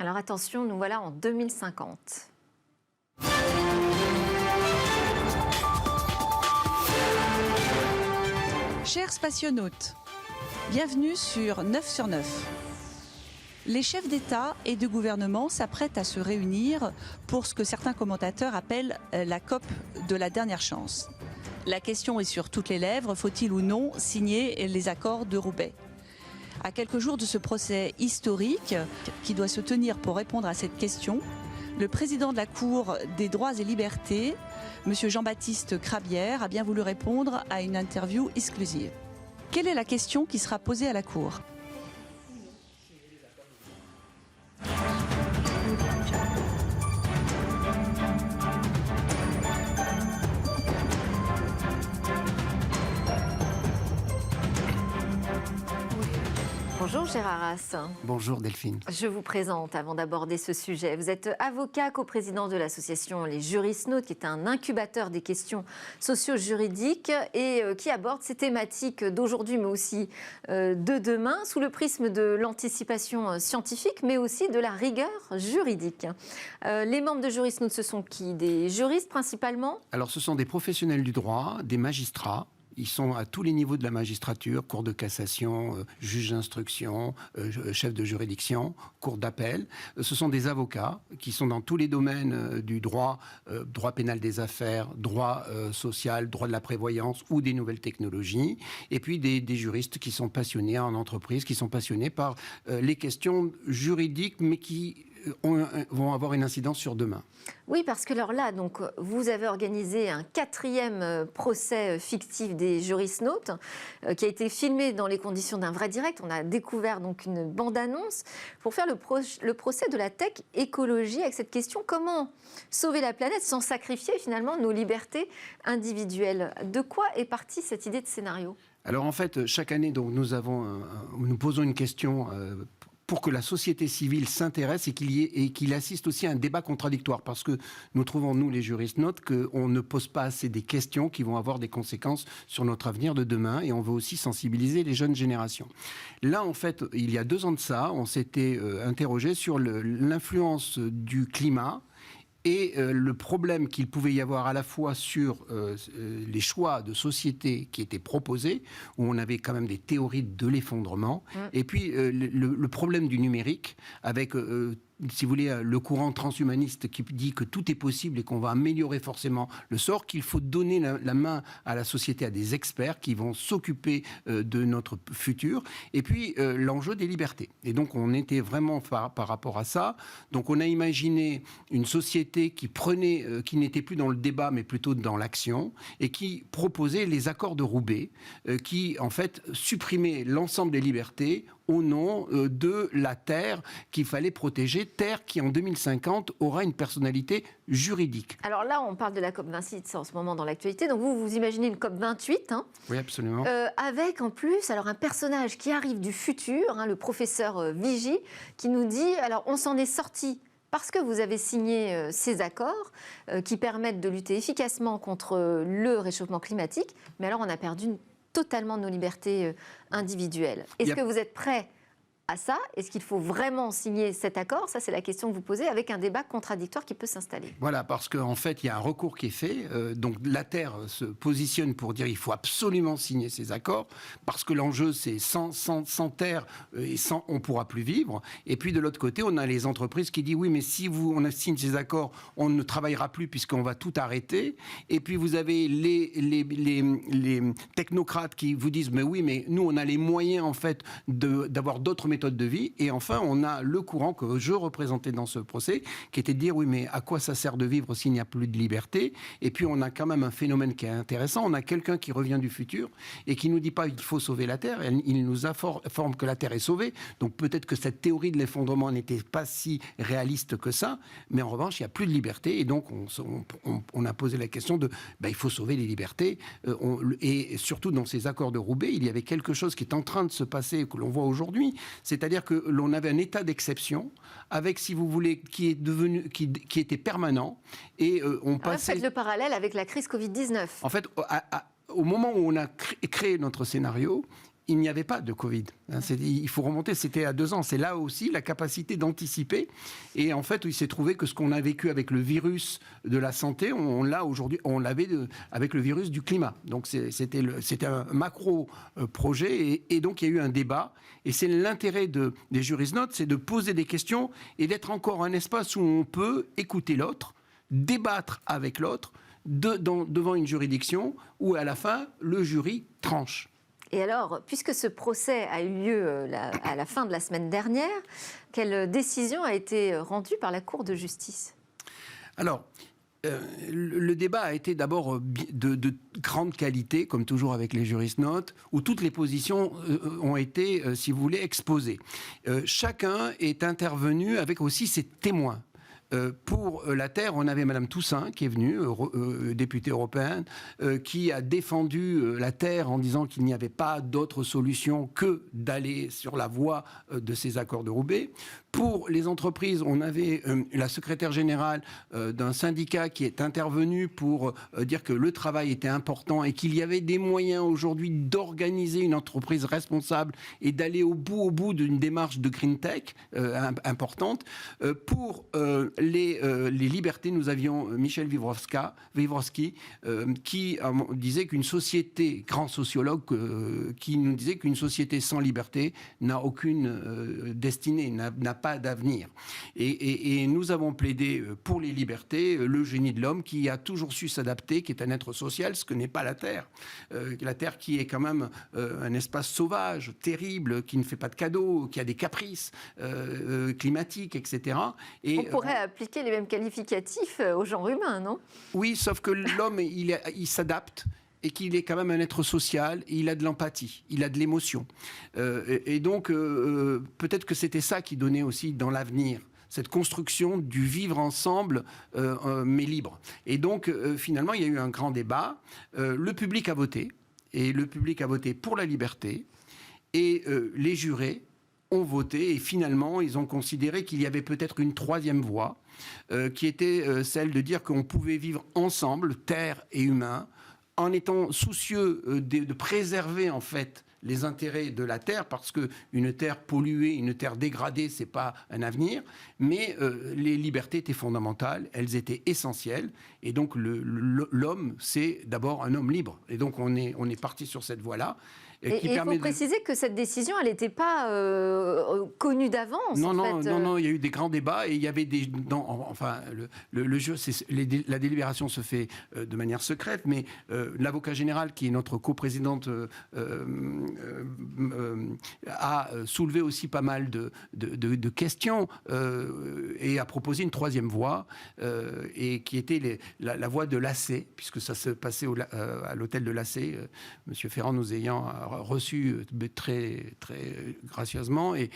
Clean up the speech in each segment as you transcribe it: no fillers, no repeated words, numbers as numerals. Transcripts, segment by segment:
Alors attention, nous voilà en 2050. Chers spationautes, bienvenue sur 9 sur 9. Les chefs d'État et de gouvernement s'apprêtent à se réunir pour ce que certains commentateurs appellent la COP de la dernière chance. La question est sur toutes les lèvres, faut-il ou non signer les accords de Roubaix ? À quelques jours de ce procès historique qui doit se tenir pour répondre à cette question, le président de la Cour des droits et libertés, M. Jean-Baptiste Crabière, a bien voulu répondre à une interview exclusive. Quelle est la question qui sera posée à la Cour ? Bonjour Gérard Haas. Bonjour Delphine. Je vous présente avant d'aborder ce sujet. Vous êtes avocat, coprésident de l'association Les Jurisnautes, qui est un incubateur des questions socio-juridiques et qui aborde ces thématiques d'aujourd'hui, mais aussi de demain, sous le prisme de l'anticipation scientifique, mais aussi de la rigueur juridique. Les membres de Jurisnautes, ce sont qui? Des juristes principalement? Alors ce sont des professionnels du droit, des magistrats. Ils sont à tous les niveaux de la magistrature, cour de cassation, juge d'instruction, chef de juridiction, cour d'appel. Ce sont des avocats qui sont dans tous les domaines du droit, droit pénal des affaires, droit social, droit de la prévoyance ou des nouvelles technologies. Et puis des juristes qui sont passionnés en entreprise, qui sont passionnés par les questions juridiques, mais qui vont avoir une incidence sur demain. Oui, parce que alors là, donc, vous avez organisé un 4e procès fictif des Jurisnautes qui a été filmé dans les conditions d'un vrai direct. On a découvert donc une bande-annonce pour faire le procès de la tech écologie avec cette question: comment sauver la planète sans sacrifier finalement nos libertés individuelles? De quoi est partie cette idée de scénario? Alors en fait, chaque année, donc, nous posons une question pour que la société civile s'intéresse et qu'il assiste aussi à un débat contradictoire. Parce que nous trouvons, nous, les juristes-notes, qu'on ne pose pas assez des questions qui vont avoir des conséquences sur notre avenir de demain, et on veut aussi sensibiliser les jeunes générations. Là, en fait, il y a 2 ans de ça, on s'était interrogé sur l'influence du climat et le problème qu'il pouvait y avoir à la fois sur les choix de société qui étaient proposés, où on avait quand même des théories de l'effondrement, et puis le problème du numérique, avec si vous voulez, le courant transhumaniste qui dit que tout est possible et qu'on va améliorer forcément le sort, qu'il faut donner la main à la société, à des experts qui vont s'occuper de notre futur, et puis l'enjeu des libertés. Et donc on était vraiment par rapport à ça. Donc on a imaginé une société qui qui n'était plus dans le débat mais plutôt dans l'action, et qui proposait les accords de Roubaix, qui en fait supprimaient l'ensemble des libertés au nom de la Terre qu'il fallait protéger, Terre qui en 2050 aura une personnalité juridique. Alors là, on parle de la COP26 en ce moment dans l'actualité, donc vous imaginez une COP28, hein, oui, absolument. avec en plus alors un personnage qui arrive du futur, hein, le professeur Vigie, qui nous dit, alors on s'en est sorti parce que vous avez signé ces accords qui permettent de lutter efficacement contre le réchauffement climatique, mais alors on a perdu totalement nos libertés individuelles. Est-ce que vous êtes prêt à ça? Est-ce qu'il faut vraiment signer cet accord? Ça, c'est la question que vous posez, avec un débat contradictoire qui peut s'installer. Voilà, parce qu'en fait, il y a un recours qui est fait. Donc, la Terre se positionne pour dire qu'il faut absolument signer ces accords, parce que l'enjeu, c'est sans Terre, et on ne pourra plus vivre. Et puis, de l'autre côté, on a les entreprises qui disent, oui, mais si on signe ces accords, on ne travaillera plus puisqu'on va tout arrêter. Et puis, vous avez les technocrates qui vous disent, mais oui, mais nous, on a les moyens, en fait, d'avoir d'autres méthodes de vie. Et enfin, on a le courant que je représentais dans ce procès, qui était de dire, oui, mais à quoi ça sert de vivre s'il n'y a plus de liberté? Et puis, on a quand même un phénomène qui est intéressant. On a quelqu'un qui revient du futur et qui nous dit pas, il faut sauver la Terre. Il nous informe que la Terre est sauvée. Donc, peut-être que cette théorie de l'effondrement n'était pas si réaliste que ça. Mais en revanche, il n'y a plus de liberté. Et donc, on a posé la question de, il faut sauver les libertés. Et surtout, dans ces accords de Roubaix, il y avait quelque chose qui est en train de se passer, que l'on voit aujourd'hui. C'est-à-dire que l'on avait un état d'exception, avec, si vous voulez, qui était permanent, et on passait... Faites le parallèle avec la crise Covid-19. En fait, au moment où on a créé notre scénario, il n'y avait pas de Covid. Il faut remonter, c'était à 2 ans. C'est là aussi la capacité d'anticiper. Et en fait, il s'est trouvé que ce qu'on a vécu avec le virus de la santé, on l'a aujourd'hui, on l'avait avec le virus du climat. Donc c'était un macro-projet. Et donc il y a eu un débat. Et c'est l'intérêt des Jurisnotes, c'est de poser des questions et d'être encore un espace où on peut écouter l'autre, débattre avec l'autre, devant une juridiction où à la fin, le jury tranche. Et alors, puisque ce procès a eu lieu à la fin de la semaine dernière, quelle décision a été rendue par la Cour de justice ? Alors, le débat a été d'abord de grande qualité, comme toujours avec les Jurisnotes, où toutes les positions ont été, si vous voulez, exposées. Chacun est intervenu avec aussi ses témoins. Pour la Terre, on avait Madame Toussaint qui est venue, députée européenne, qui a défendu la Terre en disant qu'il n'y avait pas d'autre solution que d'aller sur la voie de ces accords de Roubaix. Pour les entreprises, on avait la secrétaire générale d'un syndicat qui est intervenue pour dire que le travail était important et qu'il y avait des moyens aujourd'hui d'organiser une entreprise responsable et d'aller au bout d'une démarche de green tech importante. Pour les libertés, nous avions Michel Wievrowski qui disait qu'une société, grand sociologue, qui nous disait qu'une société sans liberté n'a aucune destinée, n'a pas d'avenir. Et nous avons plaidé pour les libertés, le génie de l'homme qui a toujours su s'adapter, qui est un être social, ce que n'est pas la Terre. La Terre qui est quand même un espace sauvage, terrible, qui ne fait pas de cadeaux, qui a des caprices climatiques, etc. Et on pourrait appliquer les mêmes qualificatifs au genre humain, non ? Oui, sauf que l'homme, il s'adapte. Et qu'il est quand même un être social, et il a de l'empathie, il a de l'émotion. Et donc, peut-être que c'était ça qui donnait aussi dans l'avenir, cette construction du vivre ensemble, mais libre. Et donc, finalement, il y a eu un grand débat. Le public a voté, et le public a voté pour la liberté, et les jurés ont voté, et finalement, ils ont considéré qu'il y avait peut-être une troisième voie, qui était celle de dire qu'on pouvait vivre ensemble, terre et humain, en étant soucieux de préserver en fait les intérêts de la terre, parce qu'une terre polluée, une terre dégradée, c'est pas un avenir, mais les libertés étaient fondamentales, elles étaient essentielles, et donc l'homme, c'est d'abord un homme libre. Et donc on est parti sur cette voie-là. Et il faut préciser que cette décision, elle n'était pas connue d'avance. Non, il y a eu des grands débats et il y avait le jeu, la délibération se fait de manière secrète, mais l'avocat général, qui est notre coprésidente, a soulevé aussi pas mal de questions et a proposé une troisième voie et qui était la voie de l'AC, puisque ça se passait à l'hôtel de l'AC, Monsieur Ferrand nous ayant reçu très, très gracieusement et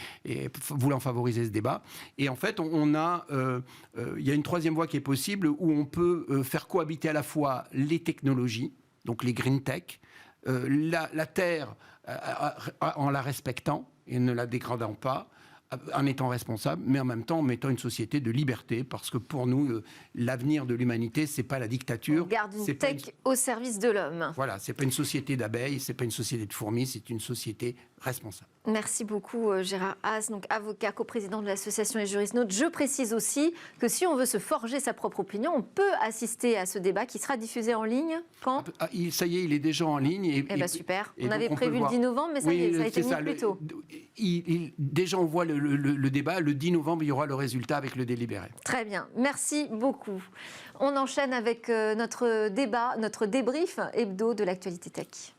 voulant favoriser ce débat. Et en fait, il y a une troisième voie qui est possible où on peut faire cohabiter à la fois les technologies, donc les green tech, la terre en la respectant et ne la dégradant pas, en étant responsable, mais en même temps en mettant une société de liberté, parce que pour nous, l'avenir de l'humanité, c'est pas la dictature. On garde une tech au service de l'homme. Voilà, c'est pas une société d'abeilles, c'est pas une société de fourmis, c'est une société responsable. Merci beaucoup Gérard Haas, donc avocat, coprésident de l'association Les Jurisnotes. Je précise aussi que si on veut se forger sa propre opinion, on peut assister à ce débat qui sera diffusé en ligne quand ? Ça y est, il est déjà en ligne. Super. On avait prévu le 10 novembre, mais ça a été mis plus tôt. Déjà, on voit le débat. Le 10 novembre, il y aura le résultat avec le délibéré. Très bien. Merci beaucoup. On enchaîne avec notre débat, notre débrief hebdo de l'actualité tech.